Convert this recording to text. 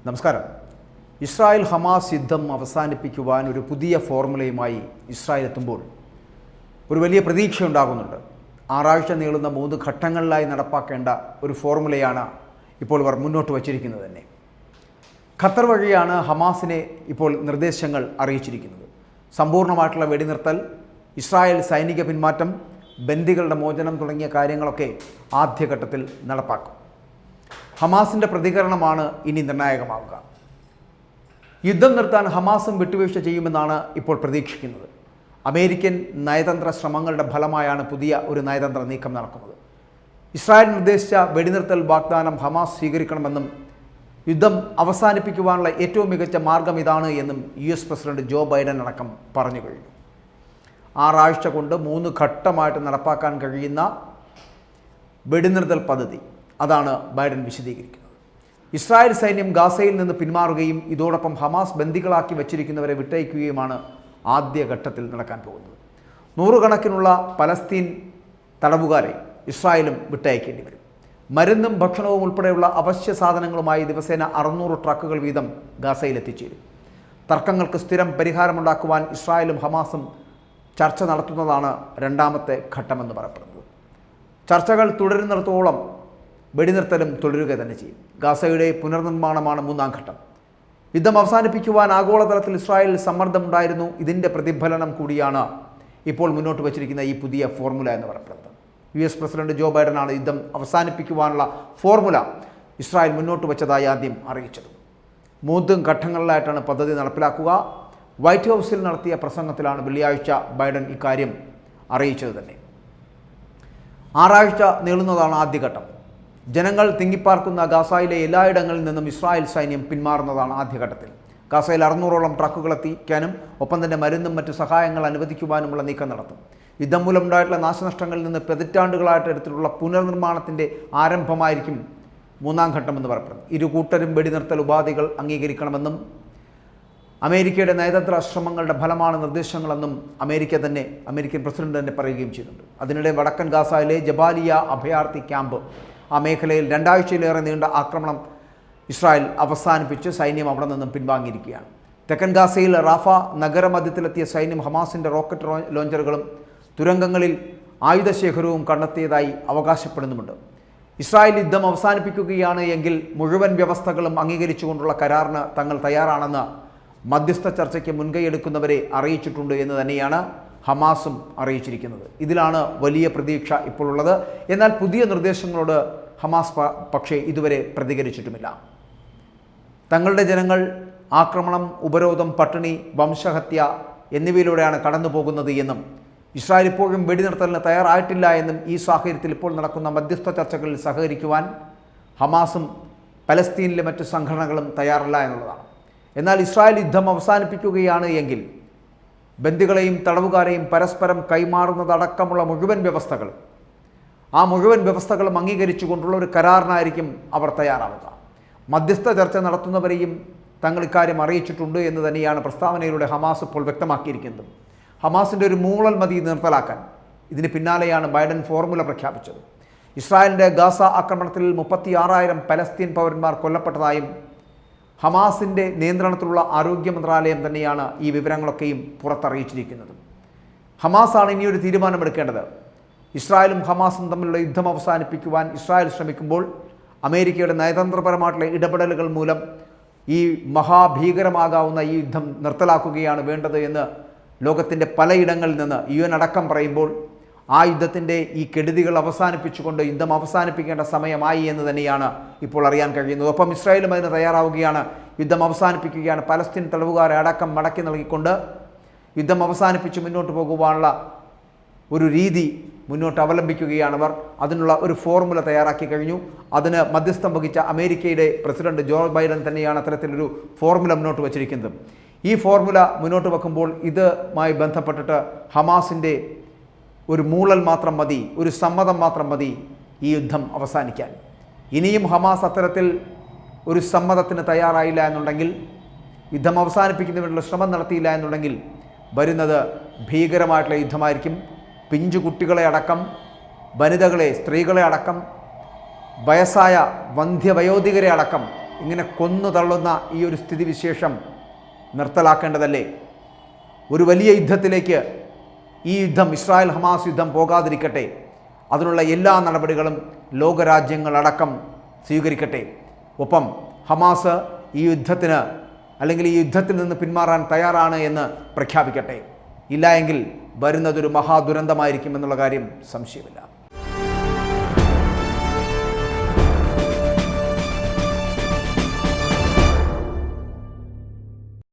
നമസ്കാരം. Israel Hamas യുദ്ധം അവസാനിപ്പിക്കുവാൻ ഒരു പുതിയ ഫോർമുലയുമായി ഇസ്രായേൽ എത്തുമ്പോൾ ഒരു വലിയ പ്രതീക്ഷയുണ്ടാകുന്നുണ്ട്. 6 ആഴ്ച നീളുന്ന 3 ഘട്ടങ്ങളിലായി നടപ്പാക്കേണ്ട ഒരു ഫോർമുലയാണ് ഇപ്പോൾ ഇവർ മുന്നോട്ട് വച്ചിരിക്കുന്നത് തന്നെ. ഖത്തർ വഴിയാണ് ഹമാസിനെ ഇപ്പോൾ നിർദ്ദേശങ്ങൾ അറിയിച്ചിരിക്കുന്നത്. സമ്പൂർണ്ണമായിട്ടുള്ള വെടിനിർത്തൽ, ഇസ്രായേൽ സൈനിക പിന്മാറ്റം, ബന്ദികളുടെ മോചനം തുടങ്ങിയ കാര്യങ്ങളൊക്കെ ആദ്യഘട്ടത്തിൽ നടപ്പാക്കും. ഹമാസിൻ്റെ പ്രതികരണമാണ് ഇനി നിർണായകമാവുക. യുദ്ധം നിർത്താൻ ഹമാസും വിട്ടുവീഴ്ച ചെയ്യുമെന്നാണ് ഇപ്പോൾ പ്രതീക്ഷിക്കുന്നത്. അമേരിക്കൻ നയതന്ത്ര ശ്രമങ്ങളുടെ ഫലമായാണ് പുതിയ ഒരു നയതന്ത്ര നീക്കം നടക്കുന്നത്. ഇസ്രായേൽ നിർദ്ദേശിച്ച വെടിനിർത്തൽ വാഗ്ദാനം ഹമാസ് സ്വീകരിക്കണമെന്നും യുദ്ധം അവസാനിപ്പിക്കുവാനുള്ള ഏറ്റവും മികച്ച മാർഗം ഇതാണ് എന്നും US പ്രസിഡന്റ് ജോ ബൈഡൻ അടക്കം പറഞ്ഞു കഴിഞ്ഞു. 6 ആഴ്ച കൊണ്ട് 3 ഘട്ടമായിട്ട് നടപ്പാക്കാൻ കഴിയുന്ന വെടിനിർത്തൽ പദ്ധതി, അതാണ് ബൈഡൻ വിശദീകരിക്കുന്നത്. ഇസ്രായേൽ സൈന്യം ഗാസയിൽ നിന്ന് പിന്മാറുകയും ഇതോടൊപ്പം ഹമാസ് ബന്ദികളാക്കി വച്ചിരിക്കുന്നവരെ വിട്ടയക്കുകയുമാണ് ആദ്യഘട്ടത്തിൽ നടക്കാൻ പോകുന്നത്. 100 കണക്കിനുള്ള പലസ്തീൻ തടവുകാരെ ഇസ്രായേലും വിട്ടയക്കേണ്ടി വരും. മരുന്നും ഭക്ഷണവും ഉൾപ്പെടെയുള്ള അവശ്യ സാധനങ്ങളുമായി ദിവസേന 600 ട്രക്കുകൾ വീതം ഗാസയിൽ എത്തിച്ചേരും. തർക്കങ്ങൾക്ക് സ്ഥിരം പരിഹാരമുണ്ടാക്കുവാൻ ഇസ്രായേലും ഹമാസും ചർച്ച നടത്തുന്നതാണ് രണ്ടാമത്തെ ഘട്ടമെന്ന് പറയപ്പെടുന്നത്. ചർച്ചകൾ തുടരുന്നിടത്തോളം വെടിനിർത്തലും തുടരുക തന്നെ ചെയ്യും. ഗാസയുടെ പുനർനിർമ്മാണമാണ് 3ാം ഘട്ടം. യുദ്ധം അവസാനിപ്പിക്കുവാൻ ആഗോളതലത്തിൽ ഇസ്രായേൽ സമ്മർദ്ദമുണ്ടായിരുന്നു. ഇതിൻ്റെ പ്രതിഫലനം കൂടിയാണ് ഇപ്പോൾ മുന്നോട്ട് വച്ചിരിക്കുന്ന ഈ പുതിയ ഫോർമുല എന്ന് പറയപ്പെടുന്നത്. US പ്രസിഡന്റ് ജോ ബൈഡനാണ് യുദ്ധം അവസാനിപ്പിക്കുവാനുള്ള ഫോർമുല ഇസ്രായേൽ മുന്നോട്ട് വച്ചതായി ആദ്യം അറിയിച്ചത്. 3 ഘട്ടങ്ങളിലായിട്ടാണ് പദ്ധതി നടപ്പിലാക്കുക. വൈറ്റ് ഹൗസിൽ നടത്തിയ പ്രസംഗത്തിലാണ് വെള്ളിയാഴ്ച ബൈഡൻ ഇക്കാര്യം അറിയിച്ചത് തന്നെ. 6 ആഴ്ച നീളുന്നതാണ് ആദ്യഘട്ടം. ജനങ്ങൾ തിങ്ങിപ്പാർക്കുന്ന ഗാസയിലെ എല്ലായിടങ്ങളിൽ നിന്നും ഇസ്രായേൽ സൈന്യം പിന്മാറുന്നതാണ് ആദ്യഘട്ടത്തിൽ. ഗാസയിൽ 600ഓളം ട്രക്കുകൾ എത്തിക്കാനും ഒപ്പം തന്നെ മരുന്നും മറ്റു സഹായങ്ങൾ അനുവദിക്കുവാനുമുള്ള നീക്കം നടത്തും. യുദ്ധം മൂലമുണ്ടായിട്ടുള്ള നാശനഷ്ടങ്ങളിൽ നിന്ന് പതിറ്റാണ്ടുകളായിട്ട് എടുത്തിട്ടുള്ള പുനർനിർമ്മാണത്തിൻ്റെ ആരംഭമായിരിക്കും 3ാം ഘട്ടം എന്ന് പറയപ്പെടുന്നത്. ഇരു കൂട്ടരും വെടിനിർത്തൽ ഉപാധികൾ അംഗീകരിക്കണമെന്നും അമേരിക്കയുടെ നയതന്ത്ര ശ്രമങ്ങളുടെ ഫലമാണ് നിർദ്ദേശങ്ങളെന്നും അമേരിക്കൻ പ്രസിഡന്റ് തന്നെ പറയുകയും ചെയ്യുന്നുണ്ട്. അതിനിടെ വടക്കൻ ഗാസയിലെ ജബാലിയ അഭയാർത്ഥി ക്യാമ്പ്, ആ മേഖലയിൽ 2 ആഴ്ചയിലേറെ നീണ്ട ആക്രമണം ഇസ്രായേൽ അവസാനിപ്പിച്ച് സൈന്യം അവിടെ നിന്നും പിൻവാങ്ങിയിരിക്കുകയാണ്. തെക്കൻ ഗാസയിൽ റാഫ നഗരമധ്യത്തിലെത്തിയ സൈന്യം ഹമാസിൻ്റെ റോക്കറ്റ് ലോഞ്ചറുകളും തുരങ്കങ്ങളിൽ ആയുധശേഖരവും കണ്ടെത്തിയതായി അവകാശപ്പെടുന്നുമുണ്ട്. ഇസ്രായേൽ യുദ്ധം അവസാനിപ്പിക്കുകയാണ് എങ്കിൽ മുഴുവൻ വ്യവസ്ഥകളും അംഗീകരിച്ചുകൊണ്ടുള്ള കരാറിന് തങ്ങൾ തയ്യാറാണെന്ന് മധ്യസ്ഥ ചർച്ചയ്ക്ക് മുൻകൈയെടുക്കുന്നവരെ അറിയിച്ചിട്ടുണ്ട് എന്ന് തന്നെയാണ് ഹമാസും അറിയിച്ചിരിക്കുന്നത്. ഇതിലാണ് വലിയ പ്രതീക്ഷ ഇപ്പോൾ ഉള്ളത്. എന്നാൽ പുതിയ നിർദ്ദേശങ്ങളോട് ഹമാസ് പക്ഷേ ഇതുവരെ പ്രതികരിച്ചിട്ടുമില്ല. തങ്ങളുടെ ജനങ്ങൾ ആക്രമണം, ഉപരോധം, പട്ടിണി, വംശഹത്യ എന്നിവയിലൂടെയാണ് കടന്നു പോകുന്നത് എന്നും ഇസ്രായേൽ ഇപ്പോഴും വെടിനിർത്തലിന് തയ്യാറായിട്ടില്ല എന്നും ഈ സാഹചര്യത്തിൽ ഇപ്പോൾ നടക്കുന്ന മധ്യസ്ഥ ചർച്ചകളിൽ സഹകരിക്കുവാൻ ഹമാസും പലസ്തീനിലെ മറ്റു സംഘടനകളും തയ്യാറല്ല എന്നുള്ളതാണ്. എന്നാൽ ഇസ്രായേൽ യുദ്ധം അവസാനിപ്പിക്കുകയാണ് എങ്കിൽ ബന്ദികളെയും തടവുകാരെയും പരസ്പരം കൈമാറുന്നതടക്കമുള്ള മുഴുവൻ വ്യവസ്ഥകളും അംഗീകരിച്ചുകൊണ്ടുള്ള ഒരു കരാറിനായിരിക്കും അവർ തയ്യാറാവുക. മധ്യസ്ഥ ചർച്ച നടത്തുന്നവരെയും തങ്ങൾ ഇക്കാര്യം അറിയിച്ചിട്ടുണ്ട് എന്ന് തന്നെയാണ് പ്രസ്താവനയിലൂടെ ഹമാസ് ഇപ്പോൾ വ്യക്തമാക്കിയിരിക്കുന്നത്. ഹമാസിൻ്റെ ഒരു മൂളൽ മതി നിർത്തലാക്കാൻ. ഇതിന് പിന്നാലെയാണ് ബൈഡൻ ഫോർമുല പ്രഖ്യാപിച്ചത്. ഇസ്രായേലിൻ്റെ ഗാസ ആക്രമണത്തിൽ 36,000 പലസ്തീൻ പൗരന്മാർ കൊല്ലപ്പെട്ടതായും ഹമാസിൻ്റെ നിയന്ത്രണത്തിലുള്ള ആരോഗ്യ മന്ത്രാലയം തന്നെയാണ് ഈ വിവരങ്ങളൊക്കെയും പുറത്തറിയിച്ചിരിക്കുന്നത്. ഹമാസാണ് ഇനിയൊരു തീരുമാനമെടുക്കേണ്ടത്. ഇസ്രായേലും ഹമാസും തമ്മിലുള്ള യുദ്ധം അവസാനിപ്പിക്കുവാൻ ഇസ്രായേൽ ശ്രമിക്കുമ്പോൾ അമേരിക്കയുടെ നയതന്ത്രപരമായിട്ടുള്ള ഇടപെടലുകൾ മൂലം ഈ മഹാഭീകരമാകാവുന്ന ഈ യുദ്ധം നിർത്തലാക്കുകയാണ് വേണ്ടത് എന്ന് ലോകത്തിൻ്റെ പലയിടങ്ങളിൽ നിന്ന് UN അടക്കം പറയുമ്പോൾ ആ യുദ്ധത്തിൻ്റെ ഈ കെടുതികൾ അവസാനിപ്പിച്ചുകൊണ്ട് യുദ്ധം അവസാനിപ്പിക്കേണ്ട സമയമായി എന്ന് തന്നെയാണ് ഇപ്പോൾ അറിയാൻ കഴിയുന്നത്. ഒപ്പം ഇസ്രായേലും അതിന് തയ്യാറാവുകയാണ്. യുദ്ധം അവസാനിപ്പിക്കുകയാണ്. പലസ്തീൻ തടവുകാരെ അടക്കം മടക്കി നൽകിക്കൊണ്ട് യുദ്ധം അവസാനിപ്പിച്ച് മുന്നോട്ട് പോകുവാനുള്ള ഒരു രീതി മുന്നോട്ട് അവലംബിക്കുകയാണവർ. അതിനുള്ള ഒരു ഫോർമുല തയ്യാറാക്കി കഴിഞ്ഞു. അതിന് മധ്യസ്ഥം വഹിച്ച അമേരിക്കയുടെ പ്രസിഡന്റ് ജോ ബൈഡൻ തന്നെയാണ് അത്തരത്തിലൊരു ഫോർമുല മുന്നോട്ട് വച്ചിരിക്കുന്നത്. ഈ ഫോർമുല മുന്നോട്ട് വെക്കുമ്പോൾ ഇതുമായി ബന്ധപ്പെട്ടിട്ട് ഹമാസിൻ്റെ ഒരു മൂളൽ മാത്രം മതി, ഒരു സമ്മതം മാത്രം മതി ഈ യുദ്ധം അവസാനിക്കാൻ. ഇനിയും ഹമാസ് അത്തരത്തിൽ ഒരു സമ്മതത്തിന് തയ്യാറായില്ല എന്നുണ്ടെങ്കിൽ, യുദ്ധം അവസാനിപ്പിക്കുന്നതിനുള്ള ശ്രമം നടത്തിയില്ല എന്നുണ്ടെങ്കിൽ വരുന്നത് ഭീകരമായിട്ടുള്ള യുദ്ധമായിരിക്കും. പിഞ്ചു കുട്ടികളെ അടക്കം, വനിതകളെ, സ്ത്രീകളെ അടക്കം, വയസ്സായ വന്ധ്യവയോധികരെ അടക്കം ഇങ്ങനെ കൊന്നു തള്ളുന്ന ഈ ഒരു സ്ഥിതിവിശേഷം നിർത്തലാക്കേണ്ടതല്ലേ? ഒരു വലിയ യുദ്ധത്തിലേക്ക് ഈ യുദ്ധം, ഇസ്രായേൽ ഹമാസ് യുദ്ധം പോകാതിരിക്കട്ടെ. അതിനുള്ള എല്ലാ നടപടികളും ലോകരാജ്യങ്ങളടക്കം സ്വീകരിക്കട്ടെ. ഒപ്പം ഹമാസ് ഈ യുദ്ധത്തിന് അല്ലെങ്കിൽ ഈ യുദ്ധത്തിൽ നിന്ന് പിന്മാറാൻ തയ്യാറാണ് എന്ന് പ്രഖ്യാപിക്കട്ടെ. ഇല്ല എങ്കിൽ വരുന്നതൊരു മഹാദുരന്തമായിരിക്കും എന്നുള്ള കാര്യം സംശയമില്ല.